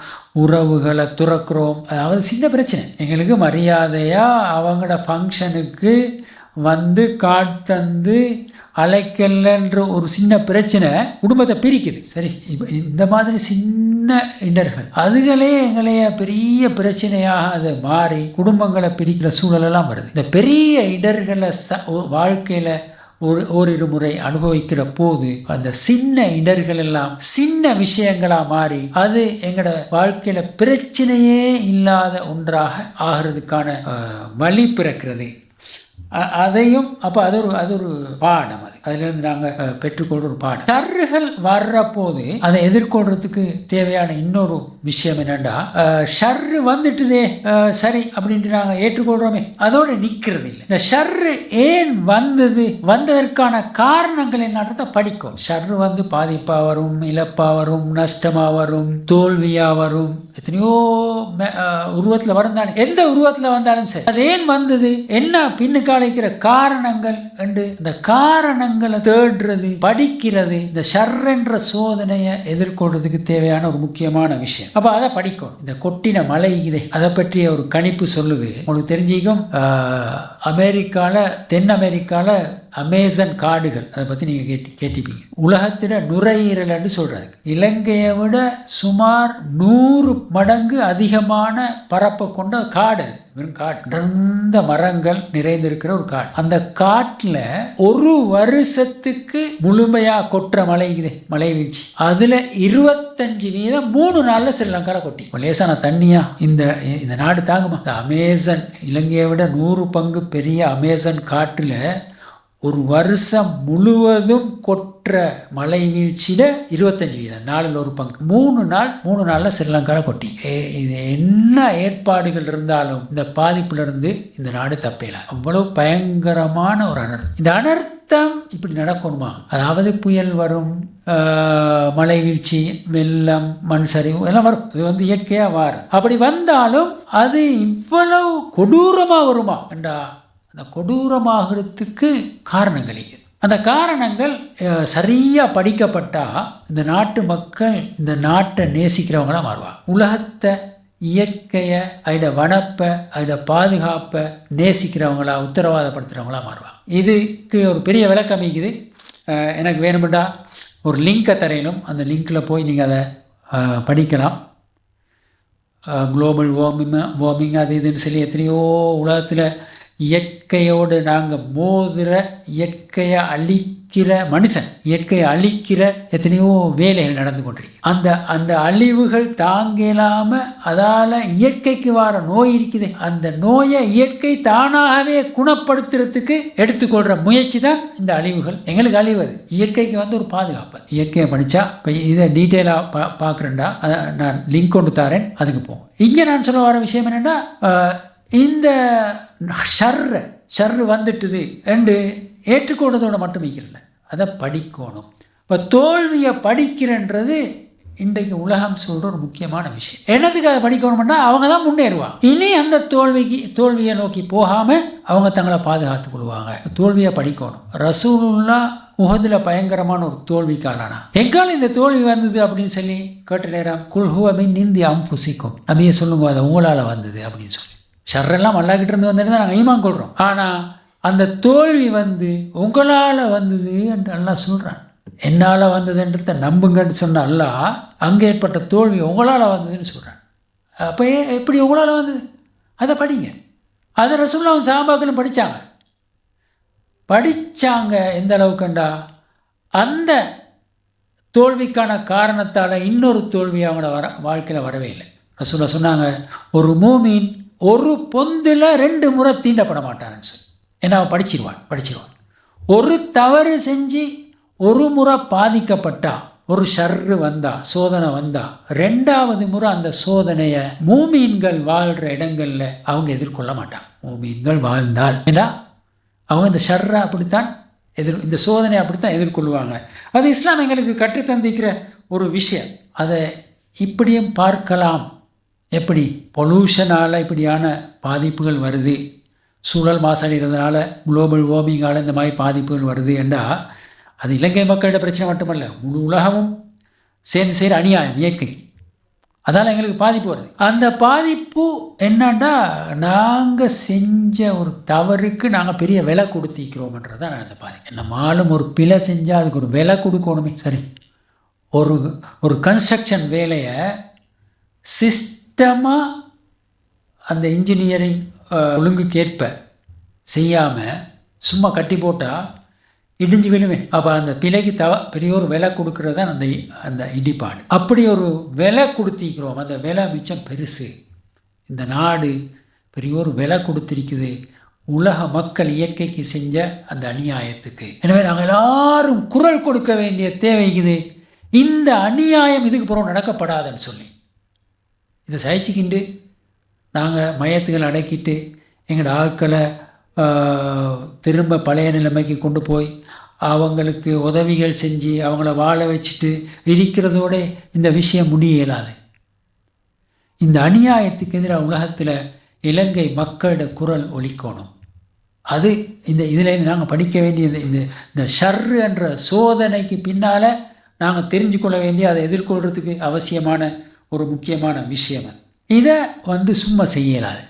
உறவுகளை துறக்கிறோம். அதாவது சின்ன பிரச்சனை, எங்களுக்கு மரியாதையாக அவங்களோட ஃபங்க்ஷனுக்கு காத்தந்து அழைக்கலன்ற ஒரு சின்ன பிரச்சனை குடும்பத்தை பிரிக்குது. சரி, இந்த மாதிரி சின்ன இடர்கள் அதுகளே எங்களைய பெரிய பிரச்சனையாக அதை மாறி குடும்பங்களை பிரிக்கிற சூழலெல்லாம் வருது. இந்த பெரிய இடர்களை வாழ்க்கையில் ஓரிரு முறை அனுபவிக்கிற போது அந்த சின்ன இடர்கள் எல்லாம் சின்ன விஷயங்களா மாறி அது எங்களோட வாழ்க்கையில பிரச்சனையே இல்லாத ஒன்றாக ஆகிறதுக்கான வழி பிறக்கிறது. அதையும் அப்போ அது ஒரு பாடம். அதிலிருந்து நாங்கள் பெற்றுக்கொள்கிற ஒரு பாடம். ஷர்றுகள் வர்ற போது அதை எதிர்கொள்றதுக்கு தேவையான இன்னொரு விஷயம் என்னன்னா, ஷர்ரு வந்துட்டுதே சரி அப்படின்ட்டு நாங்கள் ஏற்றுக்கொள்கிறோமே, அதோடு நிற்கிறது இல்லை. இந்த ஷர்ரு ஏன் வந்ததற்கான காரணங்கள் என்னன்றதை படிக்கும். ஷர்ரு பாதிப்பாக வரும், இழப்பாக வரும், நஷ்டமாக வரும், தோல்வியாக வரும், எத்தனையோ உருவத்தில் வரும் தானே. எந்த உருவத்தில் வந்தாலும் சரி, அது ஏன் வந்தது, என்ன பின்னுக்கு அழைக்கிற காரணங்கள் என்று இந்த காரணங்களை தேடுறது, படிக்கிறது இந்த ஷர் என்ற சோதனையை எதிர்கொள்றதுக்கு தேவையான ஒரு முக்கியமான விஷயம். அப்ப அதை படிக்கணும். இந்த கொட்டின மலை அதை பற்றிய ஒரு கணிப்பு சொல்லுது. உங்களுக்கு தெரிஞ்சிக்கும், தென் அமெரிக்கால அமேசான் காடுகள், அதை பற்றி நீங்கள் கேட்டிப்பீங்க. உலகத்தில் நுரையீரல் என்று சொல்கிறாங்க. இலங்கையை விட சுமார் 100 மடங்கு அதிகமான பரப்பை கொண்ட காடு. வெறும் காடு, அடர்ந்த மரங்கள் நிறைந்திருக்கிற ஒரு காடு. அந்த காட்டில் ஒரு வருஷத்துக்கு முழுமையாக கொட்டுற மழை வீழ்ச்சி அதில் 25% 3 நாளில் ஸ்ரீலங்காவில் கொட்டி. லேசான தண்ணியா இந்த நாடு தாங்குமா? இந்த அமேசான், இலங்கையை விட 100 பங்கு பெரிய அமேசான் காட்டில் ஒரு வருஷம் முழுவதும் கொற்ற மழை வீழ்ச்சியில 25%, 4 பங்கு, 3 நாள்ல ஸ்ரீலங்காவில் கொட்டி. இது என்ன ஏற்பாடுகள் இருந்தாலும் இந்த பாதிப்புல இருந்து இந்த நாடு தப்பேல. அவ்வளவு பயங்கரமான ஒரு அனர்த்தம். இந்த அனர்த்தம் இப்படி நடக்கணுமா? அதாவது புயல் வரும், மழை வீழ்ச்சி, வெள்ளம், மண் சரிவு எல்லாம் வரும். இது இயற்கையா வரும். அப்படி வந்தாலும் அது இவ்வளவு கொடூரமா வருமா என்றா, அந்த கொடூரமாகிறதுக்கு காரணங்கள். அந்த காரணங்கள் சரியாக படிக்கப்பட்டால் இந்த நாட்டு மக்கள் இந்த நாட்டை நேசிக்கிறவங்களாம் மாறுவாங்க. உலகத்தை, இயற்கையை, அதோட வனப்பை, அதோட பாதுகாப்பை நேசிக்கிறவங்களா, உத்தரவாதப்படுத்துகிறவங்களா மாறுவாங்க. இதுக்கு ஒரு பெரிய விளக்கம் இருக்குது. எனக்கு வேணுமெண்டா ஒரு லிங்கை தரையிலும், அந்த லிங்கில் போய் நீங்கள் அதை படிக்கலாம். குளோபல் வார்மிங் அது இதுன்னு சொல்லி எத்தனையோ உலகத்தில் இயற்கையோடு நாங்கள் மோதுகிற, இயற்கையை அழிக்கிற மனுஷன், இயற்கையை அழிக்கிற எத்தனையோ வேலைகள் நடந்து கொண்டிருக்கு. அந்த அழிவுகள் தாங்க இல்லாமல் அதால் இயற்கைக்கு வர நோய் இருக்குது. அந்த நோயை இயற்கை தானாகவே குணப்படுத்துறதுக்கு எடுத்துக்கொள்கிற முயற்சி தான் இந்த அழிவுகள். எங்களுக்கு அழிவது இயற்கைக்கு ஒரு பாதுகாப்பு. இயற்கையை படித்தா இப்போ இதை டீட்டெயிலாக பார்க்குறேன்டா, நான் லிங்க் கொண்டு தரேன், அதுக்கு போவோம். இங்கே நான் சொல்ல வர விஷயம் என்னென்னா, இந்த ஷர்ரு வந்துட்டுது என்று ஏற்றுக்கொண்டதோட மட்டும் இருக்கிறல, அதை படிக்கணும். இப்போ தோல்வியை படிக்கிறன்றது இன்றைக்கு உலகம் சொல்கிற ஒரு முக்கியமான விஷயம். என்னதுக்கு அதை படிக்கணும்னா அவங்க தான் முன்னேறுவாங்க. இனி அந்த தோல்வியை நோக்கி போகாமல் அவங்க தங்களை பாதுகாத்து கொள்வாங்க. தோல்வியை படிக்கணும். ரசூலுல்லாஹ் உஹதில் பயங்கரமான ஒரு தோல்விக்கு ஆளானா. எங்கால இந்த தோல்வி வந்தது அப்படின்னு சொல்லி கேட்ட நேரம், குல் ஹுவ மின் இந்தி அன்ஃபுசிக்கும், நபியை சொல்லுங்க அது உங்களால் வந்தது அப்படின்னு சொல்லி. ஷர்ரெல்லாம் அல்லாஹ்கிட்ட இருந்து வந்துட்டு நாங்கள் ஈமான் கொள்கிறோம். ஆனால் அந்த தோல்வி உங்களால் வந்தது என்று அல்லாஹ் சொல்கிறான். என்னால் வந்ததுன்றத நம்புங்கன்னு சொன்ன அல்லாஹ் அங்கே ஏற்பட்ட தோல்வி உங்களால் வந்ததுன்னு சொல்கிறான். அப்போ எப்படி உங்களால் வந்தது? அதை படிங்க. அதை ரசூலுல்லாஹ் சஹாபாக்களும் படித்தாங்க. எந்த அளவுக்குண்டா, அந்த தோல்விக்கான காரணத்தால் இன்னொரு தோல்வி அவங்களோட வாழ்க்கையில் வரவே இல்லை. ரசூலுல்லாஹ் சொன்னாங்க, ஒரு மூமின் ஒரு பொந்தில் 2 முறை தீண்டப்பட மாட்டான்னு சொல்லி. ஏன்னா அவன் படிச்சிருவான். ஒரு தவறு செஞ்சு ஒரு முறை பாதிக்கப்பட்டா, ஒரு ஷர்ரு வந்தா, சோதனை வந்தா, 2வது முறை அந்த சோதனையை மூமீன்கள் வாழ்கிற இடங்களில் அவங்க எதிர்கொள்ள மாட்டாங்க. மூமீன்கள் வாழ்ந்தால் ஏன்னா அவங்க இந்த ஷர்ரை அப்படித்தான் இந்த சோதனையை அப்படித்தான் எதிர்கொள்வாங்க. அது இஸ்லாம் எங்களுக்கு கற்றுத்தந்திக்கிற ஒரு விஷயம். அதை இப்படியும் பார்க்கலாம். எப்படி பொல்யூஷனால் இப்படியான பாதிப்புகள் வருது, சூழல் மாசடைகிறதுனால, குளோபல் வார்மிங்கால் இந்த மாதிரி பாதிப்புகள் வருது என்றால், அது இலங்கை மக்களோட பிரச்சனை மட்டுமல்ல, முழு உலகமும் சேர்ந்து செய்கிற அநியாயம் இயற்கை. அதால் எங்களுக்கு பாதிப்பு வருது. அந்த பாதிப்பு என்னன்னா, நாங்கள் செஞ்ச ஒரு தவறுக்கு நாங்கள் பெரிய விலை கொடுத்திக்கிறோம்ன்றது தான் அந்த பாதிப்பு. நம்மளும் ஒரு பிழை செஞ்சால் அதுக்கு ஒரு விலை கொடுக்கணுமே. சரி, ஒரு கன்ஸ்ட்ரக்ஷன் வேலையை சிஸ்டமாக அந்த இன்ஜினியரிங் ஒழுங்குக்கேற்ப செய்யாமல் சும்மா கட்டி போட்டால் இடிஞ்சு விழுமே. அப்போ அந்த பிழைக்கு பெரிய ஒரு விலை கொடுக்கறது தான் அந்த இடிபாடு. அப்படி ஒரு விலை கொடுத்திக்கிறோம். அந்த விலை மிச்சம் பெருசு. இந்த நாடு பெரிய ஒரு விலை கொடுத்திருக்குது உலக மக்கள் இயற்கைக்கு செஞ்ச அந்த அநியாயத்துக்கு. எனவே நாங்கள் எல்லாரும் குரல் கொடுக்க வேண்டிய தேவைக்குது. இந்த அநியாயம் இதுக்கு பிறகு நடக்கப்படாதுன்னு சொல்லி இதை சகிச்சுக்கிண்டு நாங்கள் மையத்துகள் அடக்கிட்டு எங்களோட ஆட்களை திரும்ப பழைய நிலைமைக்கு கொண்டு போய் அவங்களுக்கு உதவிகள் செஞ்சு அவங்கள வாழ வச்சுட்டு இருக்கிறதோட இந்த விஷயம் முடிய இயலாது. இந்த அநியாயத்துக்கு எதிராக உலகத்தில் இலங்கை மக்களோட குரல் ஒலிக்கணும். அது இதில் நாங்கள் படிக்க வேண்டியது இந்த ஷர்ரு என்ற சோதனைக்கு பின்னால் நாங்கள் தெரிஞ்சு கொள்ள வேண்டிய, அதை எதிர்கொள்கிறதுக்கு அவசியமான ஒரு முக்கியமான விஷயம். இதை சும்மா செய்யலாது.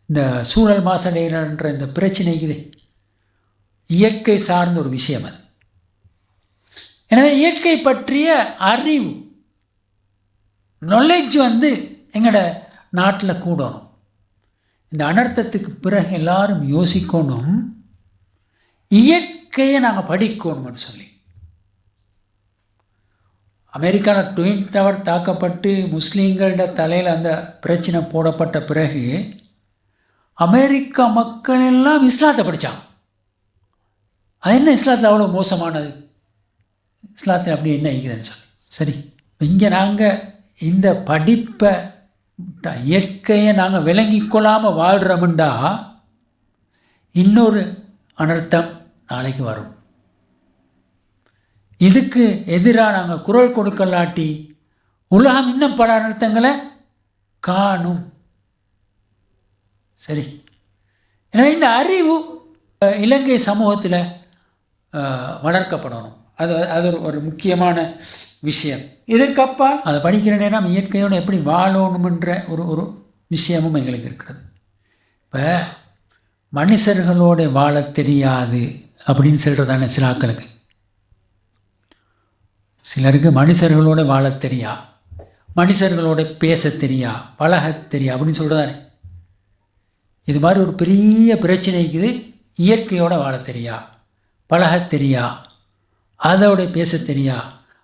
இந்த சூழல் மாசடைகிற இந்த பிரச்சனைக்கு இயற்கை சார்ந்த ஒரு விஷயம் அது. எனவே இயற்கை பற்றிய அறிவு, நாலேஜ் எங்களோட நாட்டில் கூடணும். இந்த அனர்த்தத்துக்கு பிறகு எல்லாரும் யோசிக்கணும், இயற்கையை நாங்கள் படிக்கணும்னு சொல்லி. அமெரிக்காவில் ட்வின் டவர் தாக்கப்பட்டு முஸ்லீம்களோட தலையில் அந்த பிரச்சனை போடப்பட்ட பிறகு அமெரிக்கா மக்கள் எல்லாம் இஸ்லாத்தை படித்தாங்க. அது என்ன இஸ்லாத்தில் அவ்வளோ மோசமானது, இஸ்லாத்தில் அப்படி என்ன இருக்குதுன்னு சொல்லி. சரி, இங்கே நாங்கள் இந்த படிப்பை இயற்கையை நாங்கள் விளங்கி கொள்ளாமல் வாழ்கிறோம்டா இன்னொரு அனர்த்தம் நாளைக்கு வரும். இதுக்கு எதிராக நாங்கள் குரல் கொடுக்கலாட்டி உலகம் இன்னும் பல அனர்த்தங்களை காணும். சரி, எனவே இந்த அறிவு இலங்கை சமூகத்தில் வளர்க்கப்படணும். அது ஒரு முக்கியமான விஷயம். இதற்கப்பால் அதை படிக்கிற நேரம் இயற்கையோடு எப்படி வாழணுமென்ற ஒரு விஷயமும் எங்களுக்கு இருக்கிறது. இப்போ மனுஷர்களோடு வாழ தெரியாது அப்படின்னு சொல்கிறதான சிலாக்களுக்கு சிலருக்கு மனுஷர்களோட வாழத் தெரியா, மனுஷர்களோட பேச தெரியா, பழக தெரியா அப்படின்னு சொல்கிறதானே. இது மாதிரி ஒரு பெரிய பிரச்சனை இருக்குது. இயற்கையோட வாழ தெரியா, பழக தெரியா, அதோட பேச தெரியா,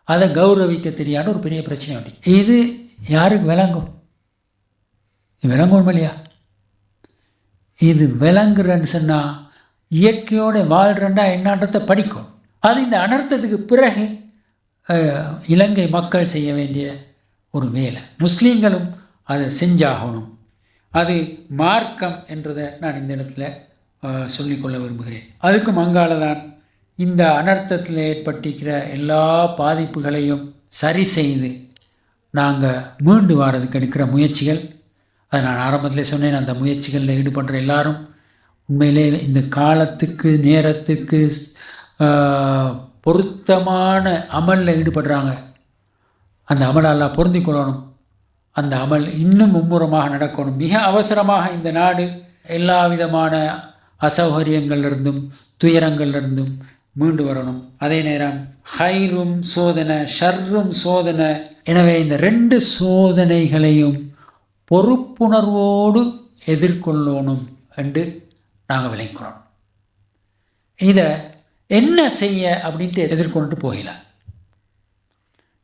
அதை கௌரவிக்க தெரியான்னு ஒரு பெரிய பிரச்சனை உண்டு. இது யாருக்கு விளங்கும்? இது விளங்கும் இல்லையா? இது விளங்குறன்னு சொன்னால் இயற்கையோட வாழ்கிறண்டா என்னான்றத்தை படிக்கும். அது இந்த அனர்த்தத்துக்கு பிறகு இலங்கை மக்கள் செய்ய வேண்டிய ஒரு வேலை. முஸ்லீம்களும் அதை செஞ்சாகணும். அது மார்க்கம் என்றதை நான் இந்த இடத்துல சொல்லிக்கொள்ள விரும்புகிறேன். அதுக்கும் அங்கால தான் இந்த அனர்த்தத்தில் ஏற்பட்டிருக்கிற எல்லா பாதிப்புகளையும் சரி செய்து நாங்கள் மீண்டு வாரதுக்கு எடுக்கிற முயற்சிகள். அதை நான் ஆரம்பத்தில் சொன்னேன். அந்த முயற்சிகளில் ஈடுபடுற எல்லாரும் உண்மையிலே இந்த காலத்துக்கு நேரத்துக்கு பொருத்தமான அமலில் ஈடுபடுறாங்க. அந்த அமலெல்லாம் பொருந்தி கொள்ளணும். அந்த அமல் இன்னும் மும்முரமாக நடக்கணும். மிக அவசரமாக இந்த நாடு எல்லா விதமான அசௌகரியங்கள்லிருந்தும் துயரங்கள்லிருந்தும் மீண்டு வரணும். அதே நேரம் ஹைரும் சோதனை, ஷர்ரும் சோதனை. எனவே இந்த 2 சோதனைகளையும் பொறுப்புணர்வோடு எதிர்கொள்ளணும் என்று நாங்கள் விளக்கிறோம். இதை என்ன செய்ய அப்படின்ட்டு எதிர்கொண்டு போகல.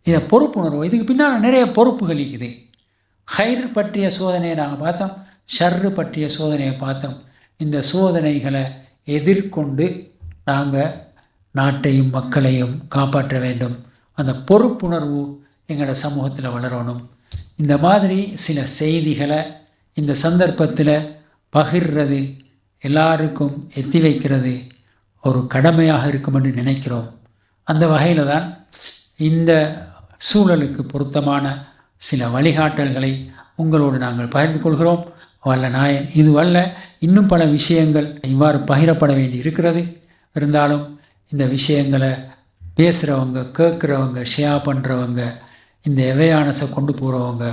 இதை பொறுப்புணர்வு. இதுக்கு பின்னால் நிறைய பொறுப்புகள் இருக்குது. ஹைர் பற்றிய சோதனையை நாங்கள் பார்த்தோம், ஷர்ரு பற்றிய சோதனையை பார்த்தோம். இந்த சோதனைகளை எதிர்கொண்டு நாங்கள் நாட்டையும் மக்களையும் காப்பாற்ற வேண்டும். அந்த பொறுப்புணர்வு எங்களோட சமூகத்தில் வளரணும். இந்த மாதிரி சில செய்திகளை இந்த சந்தர்ப்பத்தில் பகிர்றது, எல்லாருக்கும் எத்தி வைக்கிறது ஒரு கடமையாக இருக்கும் என்று நினைக்கிறோம். அந்த வகையில் தான் இந்த சூழலுக்கு பொருத்தமான சில வழிகாட்டல்களை உங்களோடு நாங்கள் பகிர்ந்து கொள்கிறோம். வல்ல நாயன் இதுவல்ல, இன்னும் பல விஷயங்கள் இவ்வாறு பகிரப்பட வேண்டி இருக்கிறது. இருந்தாலும் இந்த விஷயங்களை பேசுகிறவங்க, கேட்குறவங்க, ஷேர் பண்ணுறவங்க, இந்த எவையானஸை கொண்டு போகிறவங்க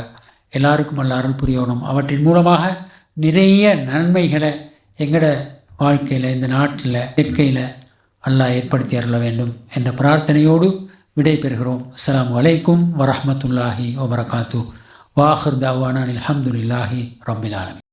எல்லாருக்கும் அல்ல அருள் புரியணும். அவற்றின் மூலமாக நிறைய நன்மைகளை எங்களோட வாழ்க்கையில், இந்த நாட்டில், இயற்கையில் அல்லாஹ் ஏற்படுத்தி அருள வேண்டும் என்ற பிரார்த்தனையோடு விடை பெறுகிறோம். அஸ்ஸலாமு அலைக்கும் வரஹ்மத்துல்லாஹி வபரகாத்து. வாஹிர் தாவானா அல்ஹம்துலில்லாஹி ரப்பில் ஆலமீன்.